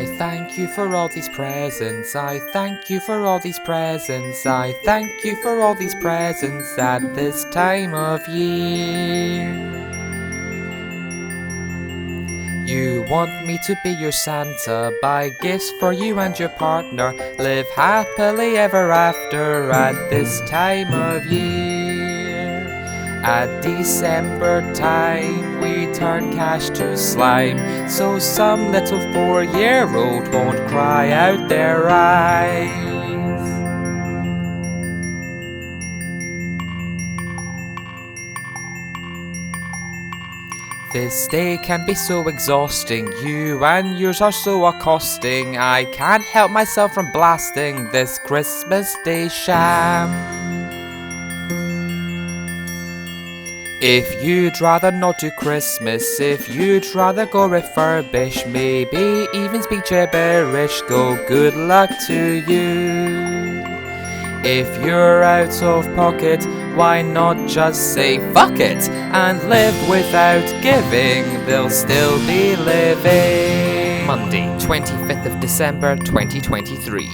I thank you for all these presents. I thank you for all these presents. I thank you for all these presents at this time of year. You want me to be your Santa, buy gifts for you and your partner, live happily ever after at this time of year. At December time we turn cash to slime, so some little 4-year-old won't cry out their eyes. This day can be so exhausting, you and yours are so accosting, I can't help myself from blasting this Christmas Day sham. If you'd rather not do Christmas, if you'd rather go refurbish, maybe even speak gibberish, go good luck to you. If you're out of pocket, why not just say fuck it and live without giving, they'll still be living. Monday, 25th of December 2023.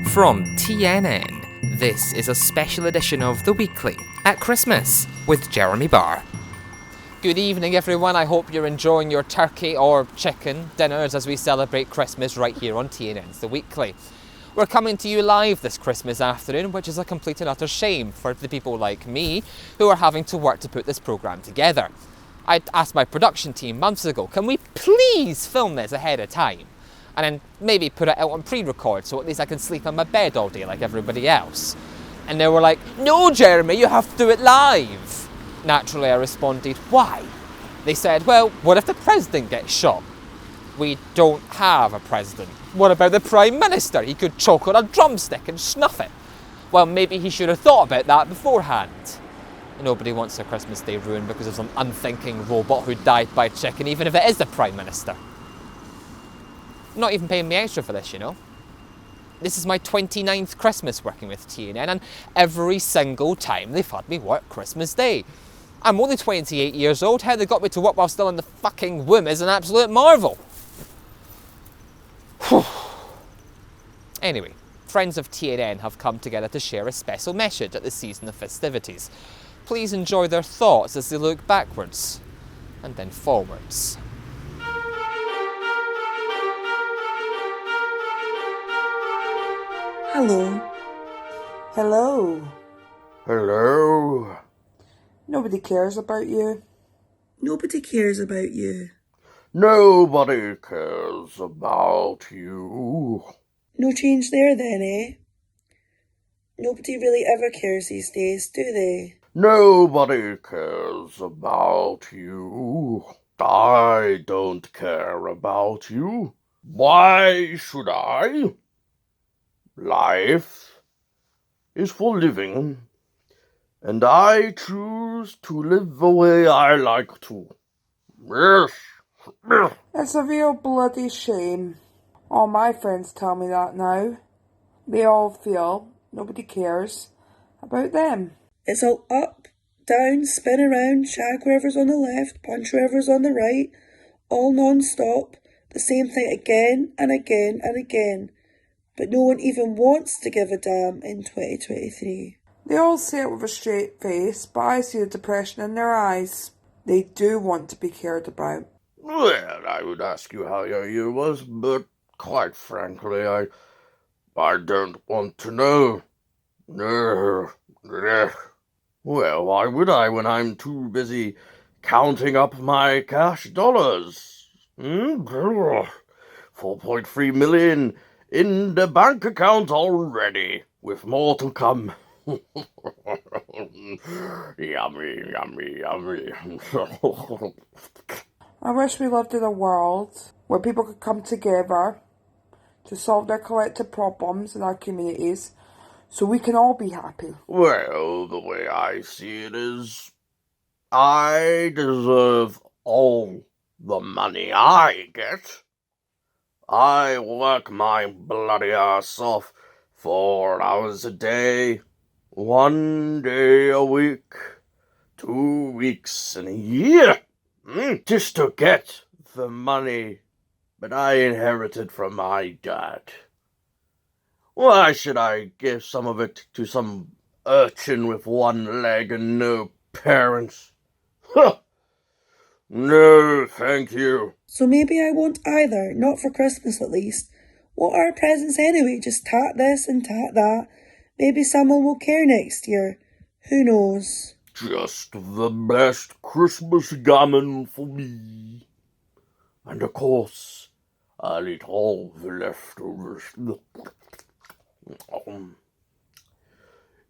From TNN, this is a special edition of The Weekly at Christmas with Jeremy Barr. Good evening everyone, I hope you're enjoying your turkey or chicken dinners as we celebrate Christmas right here on TNN's The Weekly. We're coming to you live this Christmas afternoon, which is a complete and utter shame for the people like me who are having to work to put this programme together. I asked my production team months ago, can we please film this ahead of time? And then maybe put it out on pre-record so at least I can sleep in my bed all day like everybody else. And they were like, no Jeremy, you have to do it live. Naturally I responded, why? They said, well, what if the president gets shot? We don't have a president. What about the Prime Minister? He could choke on a drumstick and snuff it. Well, maybe he should have thought about that beforehand. Nobody wants their Christmas Day ruined because of some unthinking robot who died by chicken, even if it is the Prime Minister. Not even paying me extra for this, you know. This is my 29th Christmas working with TNN, and every single time they've had me work Christmas Day. I'm only 28 years old. How they got me to work while still in the fucking womb is an absolute marvel. Anyway, friends of TNN have come together to share a special message at the season of festivities. Please enjoy their thoughts as they look backwards and then forwards. Hello. Hello. Hello. Nobody cares about you. Nobody cares about you. Nobody cares about you. No change there then, eh? Nobody really ever cares these days, do they? Nobody cares about you. I don't care about you. Why should I? Life is for living, and I choose to live the way I like to. Yes. It's a real bloody shame. All my friends tell me that now. They all feel nobody cares about them. It's all up, down, spin around, shag whoever's on the left, punch whoever's on the right, all non-stop, the same thing again and again and again. But no one even wants to give a damn in 2023. They all say it with a straight face, but I see the depression in their eyes. They do want to be cared about. Well, I would ask you how your year was, but quite frankly, I don't want to know. Well, why would I when I'm too busy counting up my cash dollars? 4.3 million in the bank account already, with more to come. Yummy, yummy, yummy. I wish we lived in a world where people could come together to solve their collective problems in our communities so we can all be happy. Well, the way I see it is, I deserve all the money I get. I work my bloody ass off 4 hours a day, 1 day a week, 2 weeks in a year, just to get the money but I inherited from my dad. Why should I give some of it to some urchin with one leg and no parents? Huh! No, thank you. So maybe I won't either, not for Christmas at least. What are presents anyway? Just tat this and tat that. Maybe someone will care next year. Who knows? Just the best Christmas gammon for me. And of course, I'll eat all the leftovers.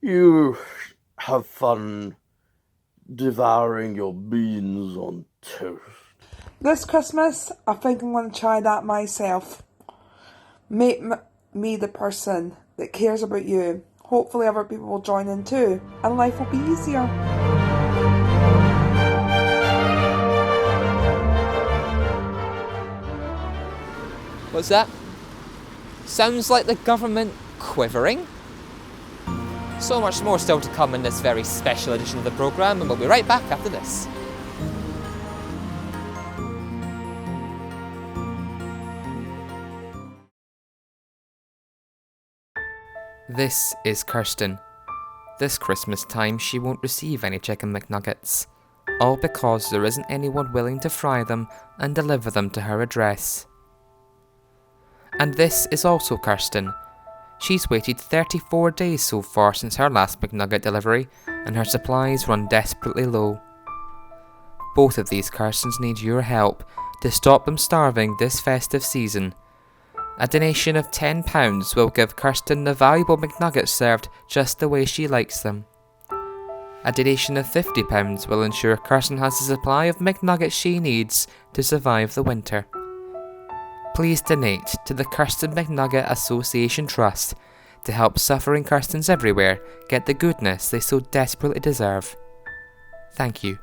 You have fun devouring your beans on toast. This Christmas, I think I'm going to try that myself. Make me the person that cares about you. Hopefully other people will join in too, and life will be easier. What's that? Sounds like the government quivering. So much more still to come in this very special edition of the programme, and we'll be right back after this. This is Kirsten. This Christmas time she won't receive any chicken McNuggets, all because there isn't anyone willing to fry them and deliver them to her address. And this is also Kirsten. She's waited 34 days so far since her last McNugget delivery, and her supplies run desperately low. Both of these Kirstens need your help to stop them starving this festive season. A donation of £10 will give Kirsten the valuable McNuggets served just the way she likes them. A donation of £50 will ensure Kirsten has the supply of McNuggets she needs to survive the winter. Please donate to the Kirsten McNugget Association Trust to help suffering Kirstens everywhere get the goodness they so desperately deserve. Thank you.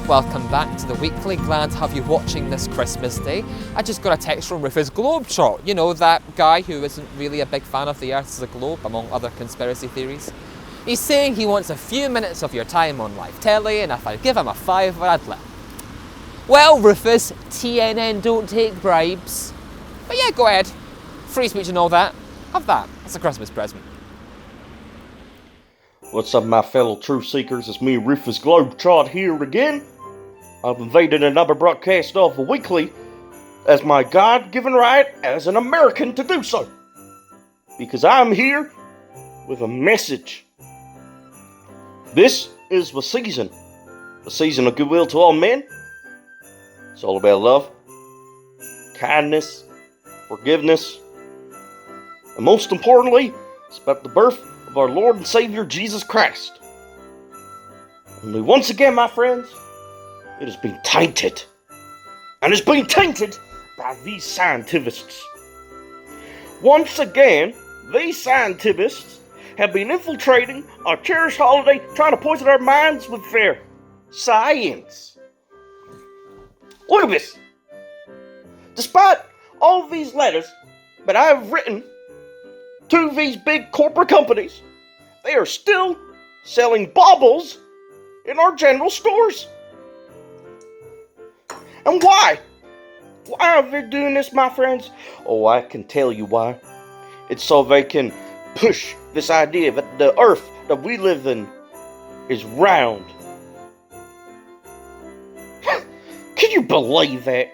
Welcome back to the weekly. Glad to have you watching this Christmas Day. I just got a text from Rufus Globetrot, you know, that guy who isn't really a big fan of the Earth as a globe, among other conspiracy theories. He's saying he wants a few minutes of your time on live telly, and if I'd give him a fiver, I'd let him. Well, Rufus, TNN don't take bribes. But yeah, go ahead. Free speech and all that. Have that. That's a Christmas present. What's up, my fellow truth seekers? It's me, Rufus Globetrot, here again. I've invaded another broadcast of the weekly as my God-given right as an American to do so. Because I'm here with a message. This is the season of goodwill to all men. It's all about love, kindness, forgiveness, and most importantly, it's about the birth of our Lord and Savior Jesus Christ. Only once again, my friends, it has been tainted. And it's been tainted by these scientists. Once again, these scientists have been infiltrating our cherished holiday, trying to poison our minds with their science. Look at this. Despite all of these letters that I have written to these big corporate companies, they are still selling baubles in our general stores. And why? Why are they doing this, my friends? Oh, I can tell you why. It's so they can push this idea that the earth that we live in is round. Can you believe that?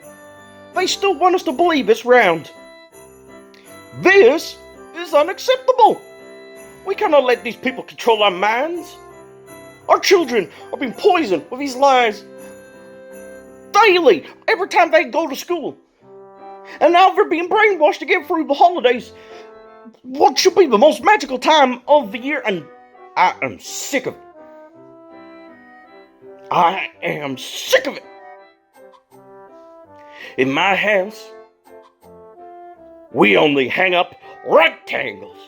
They still want us to believe it's round. This is unacceptable. We cannot let these people control our minds. Our children are being poisoned with these lies daily, every time they go to school. And now they're being brainwashed to get through the holidays. What should be the most magical time of the year, and I am sick of it. I am sick of it. In my house, we only hang up rectangles,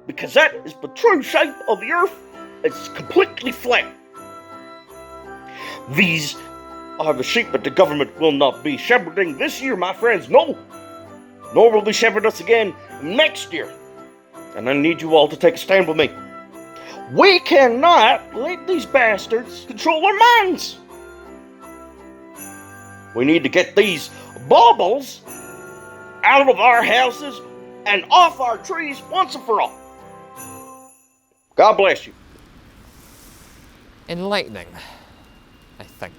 because that is the true shape of the earth. It's completely flat. These are the sheep that the government will not be shepherding this year, my friends. No. Nor will they shepherd us again next year. And I need you all to take a stand with me. We cannot let these bastards control our minds. We need to get these baubles out of our houses and off our trees once and for all. God bless you. Enlightening, I think.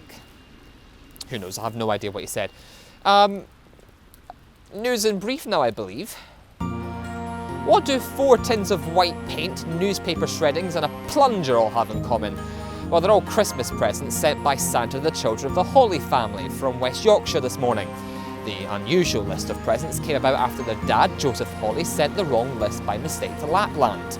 Who knows, I have no idea what he said. News in brief now, I believe. What do 4 tins of white paint, newspaper shreddings and a plunger all have in common? Well, they're all Christmas presents sent by Santa to the children of the Hawley family from West Yorkshire this morning. The unusual list of presents came about after their dad, Joseph Hawley, sent the wrong list by mistake to Lapland.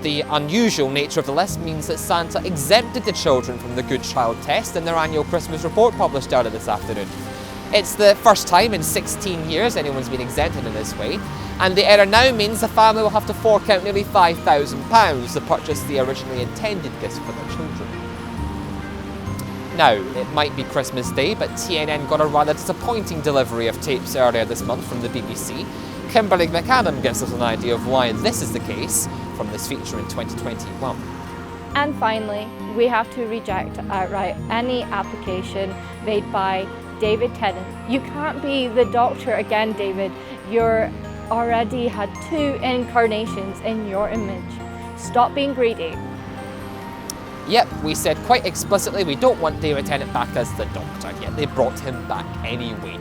The unusual nature of the list means that Santa exempted the children from the Good Child test in their annual Christmas report published earlier this afternoon. It's the first time in 16 years anyone's been exempted in this way, and the error now means the family will have to fork out nearly £5,000 to purchase the originally intended gifts for their children. Now, it might be Christmas Day, but TNN got a rather disappointing delivery of tapes earlier this month from the BBC. Kimberly McAdam gives us an idea of why this is the case from this feature in 2021. And finally, we have to reject outright any application made by David Tennant. You can't be the Doctor again, David. You're already had 2 incarnations in your image. Stop being greedy. Yep, we said quite explicitly we don't want David Tennant back as the Doctor, yet they brought him back anyway.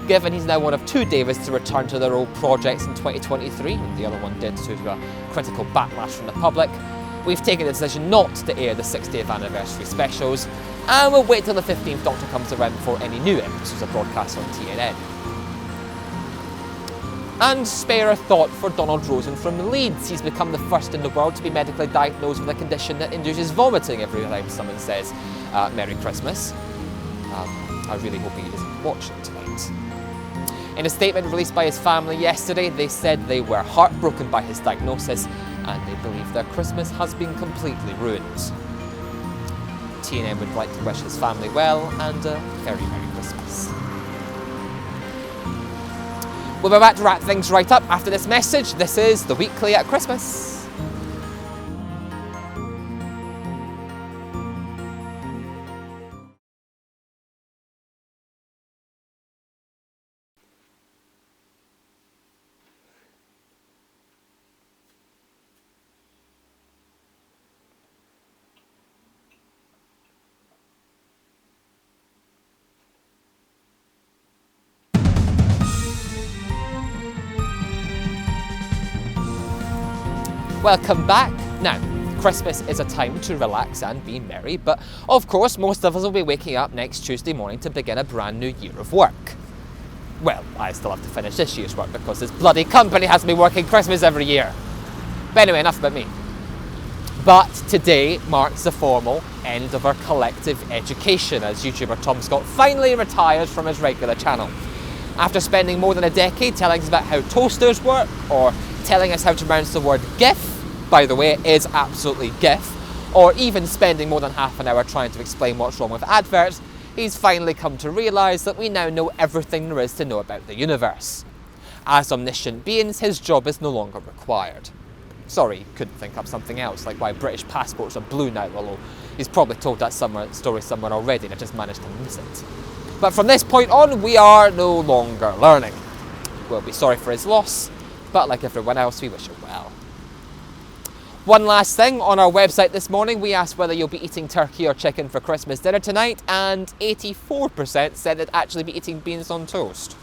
Given he's now one of 2 Davids to return to their old projects in 2023, and the other one did due to a critical backlash from the public, we've taken the decision not to air the 60th anniversary specials, and we'll wait till the 15th Doctor comes around before any new episodes are broadcast on TNN. And spare a thought for Donald Rosen from Leeds. He's become the first in the world to be medically diagnosed with a condition that induces vomiting every time someone says Merry Christmas. I really hope he isn't watching tonight. In a statement released by his family yesterday, they said they were heartbroken by his diagnosis and they believe their Christmas has been completely ruined. TNN would like to wish his family well and a very Merry Christmas. We'll be back to wrap things right up after this message. This is The Weekly at Christmas. Welcome back. Now, Christmas is a time to relax and be merry, but of course most of us will be waking up next Tuesday morning to begin a brand new year of work. Well, I still have to finish this year's work because this bloody company has me working Christmas every year. But anyway, enough about me. But today marks the formal end of our collective education as YouTuber Tom Scott finally retires from his regular channel. After spending more than a decade telling us about how toasters work, or telling us how to pronounce the word GIF, by the way, it is absolutely GIF, or even spending more than half an hour trying to explain what's wrong with adverts, he's finally come to realise that we now know everything there is to know about the universe. As omniscient beings, his job is no longer required. Sorry, he couldn't think up something else, like why British passports are blue now, although he's probably told that story somewhere already and I just managed to miss it. But from this point on, we are no longer learning. We'll be sorry for his loss, but like everyone else, we wish him well. One last thing, on our website this morning, we asked whether you'll be eating turkey or chicken for Christmas dinner tonight, and 84% said they'd actually be eating beans on toast.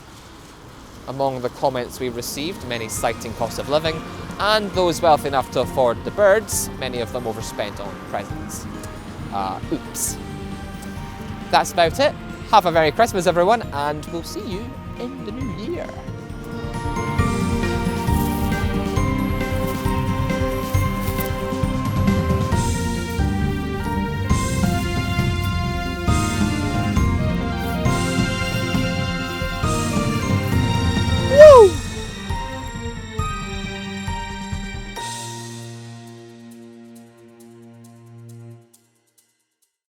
Among the comments we received, many citing cost of living, and those wealthy enough to afford the birds, many of them overspent on presents. Oops. That's about it. Have a Merry Christmas, everyone, and we'll see you in the new year.